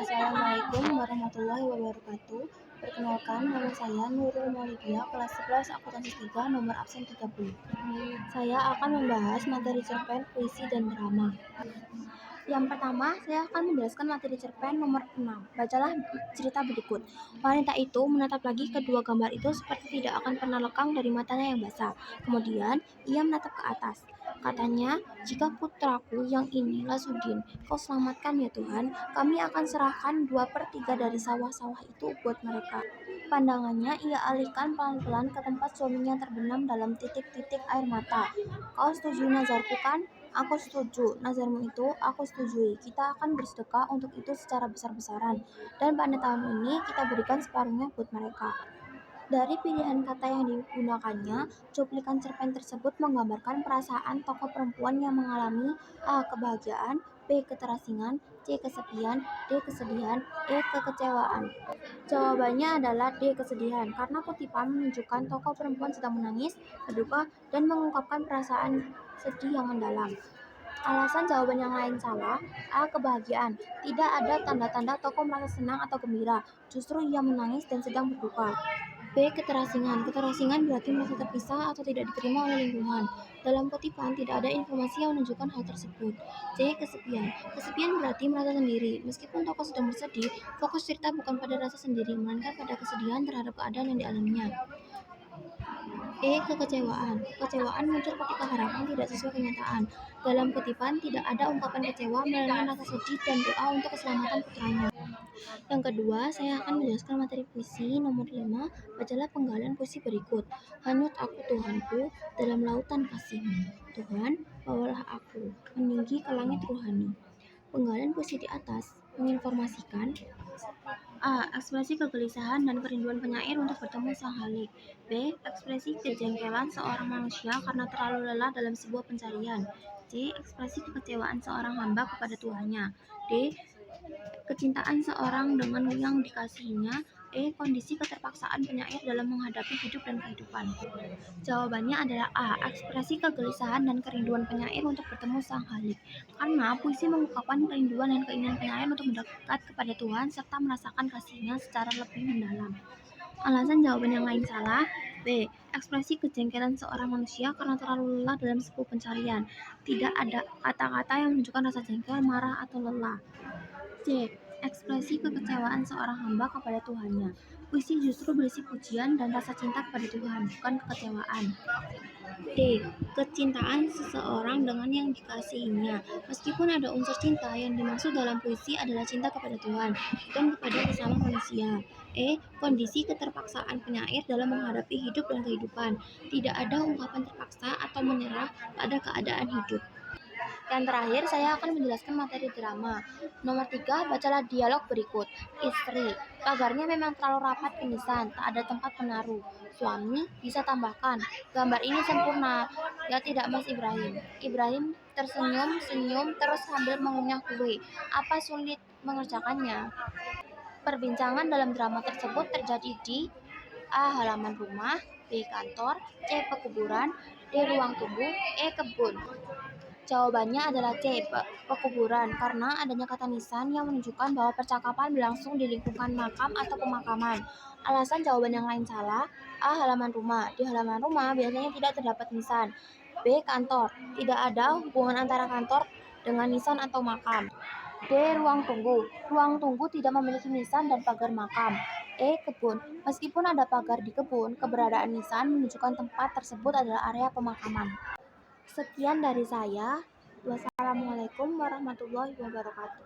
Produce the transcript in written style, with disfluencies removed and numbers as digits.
Assalamualaikum warahmatullahi wabarakatuh. Perkenalkan, nama saya Nurul Maulidia, kelas 11 akuntansi 3, nomor absen 30. Saya akan membahas materi cerpen, puisi, dan drama. Yang pertama, saya akan menjelaskan materi cerpen nomor 6. Bacalah cerita berikut. Wanita itu menatap lagi kedua gambar itu seperti tidak akan pernah lekang dari matanya yang basah. Kemudian, ia menatap ke atas. Katanya, jika putraku yang ini Lasudin kau selamatkan ya Tuhan, kami akan serahkan 2/3 dari sawah-sawah itu buat mereka. Pandangannya ia alihkan pelan-pelan ke tempat suaminya terbenam dalam titik-titik air mata. Kau setuju nazarku kan? Aku setuju. Nazarmu itu aku setujui. Kita akan bersedekah untuk itu secara besar-besaran. Dan pada tahun ini kita berikan separuhnya buat mereka. Dari pilihan kata yang digunakannya, cuplikan cerpen tersebut menggambarkan perasaan tokoh perempuan yang mengalami A. kebahagiaan, B. keterasingan, C. kesepian, D. kesedihan, E. kekecewaan. Jawabannya adalah D. kesedihan, karena kutipan menunjukkan tokoh perempuan sedang menangis, berduka, dan mengungkapkan perasaan sedih yang mendalam. Alasan jawaban yang lain salah. A. kebahagiaan. Tidak ada tanda-tanda tokoh merasa senang atau gembira, justru ia menangis dan sedang berduka. B. keterasingan. Keterasingan berarti merasa terpisah atau tidak diterima oleh lingkungan. Dalam kutipan tidak ada informasi yang menunjukkan hal tersebut. C. kesepian. Kesepian berarti merasa sendiri. Meskipun tokoh sedang bersedih, fokus cerita bukan pada rasa sendiri, melainkan pada kesedihan terhadap keadaan yang dialaminya. E. kekecewaan. Kekecewaan muncul ketika harapan tidak sesuai kenyataan. Dalam kutipan tidak ada ungkapan kecewa, melainkan rasa sedih dan doa untuk keselamatan putranya. Yang kedua, saya akan menjelaskan materi puisi nomor 5. Bacalah penggalan puisi berikut. Hanyut aku Tuhanku dalam lautan kasih-Mu. Tuhan, bawalah aku meninggi ke langit rohani. Penggalan puisi di atas menginformasikan A. Ekspresi kegelisahan dan kerinduan penyair untuk bertemu Sang Khalik. B. Ekspresi kejengkelan seorang manusia karena terlalu lelah dalam sebuah pencarian. C. Ekspresi kekecewaan seorang hamba kepada Tuhannya. D. Kecintaan seorang dengan yang dikasihinya. E. Kondisi keterpaksaan penyair dalam menghadapi hidup dan kehidupan. Jawabannya adalah A. Ekspresi kegelisahan dan kerinduan penyair untuk bertemu Sang Khalik. Karena puisi mengungkapkan kerinduan dan keinginan penyair untuk mendekat kepada Tuhan serta merasakan kasihnya secara lebih mendalam. Alasan jawaban yang lain salah. B. Ekspresi kejengkelan seorang manusia karena terlalu lelah dalam sebuah pencarian. Tidak ada kata-kata yang menunjukkan rasa jengkel, marah, atau lelah. C. Ekspresi kekecewaan seorang hamba kepada Tuhannya. Puisi justru berisi pujian dan rasa cinta kepada Tuhan, bukan kekecewaan. D. Kecintaan seseorang dengan yang dikasihinya. Meskipun ada unsur cinta, yang dimaksud dalam puisi adalah cinta kepada Tuhan, bukan kepada sesama manusia. E. Kondisi keterpaksaan penyair dalam menghadapi hidup dan kehidupan. Tidak ada ungkapan terpaksa atau menyerah pada keadaan hidup. Yang terakhir, saya akan menjelaskan materi drama. Nomor 3, bacalah dialog berikut. Istri, pagarnya memang terlalu rapat pingsan, tak ada tempat menaruh. Suami, bisa tambahkan, gambar ini sempurna. Ya tidak Mas Ibrahim. Ibrahim tersenyum-senyum terus sambil mengunyah kue. Apa sulit mengerjakannya? Perbincangan dalam drama tersebut terjadi di A. halaman rumah, B. kantor, C. pekuburan, D. ruang tunggu, E. kebun. Jawabannya adalah C. Pekuburan, karena adanya kata nisan yang menunjukkan bahwa percakapan berlangsung di lingkungan makam atau pemakaman. Alasan jawaban yang lain salah. A. halaman rumah. Di halaman rumah biasanya tidak terdapat nisan. B. kantor. Tidak ada hubungan antara kantor dengan nisan atau makam. D. ruang tunggu. Ruang tunggu tidak memiliki nisan dan pagar makam. E. kebun. Meskipun ada pagar di kebun, keberadaan nisan menunjukkan tempat tersebut adalah area pemakaman. Sekian dari saya. Wassalamualaikum warahmatullahi wabarakatuh.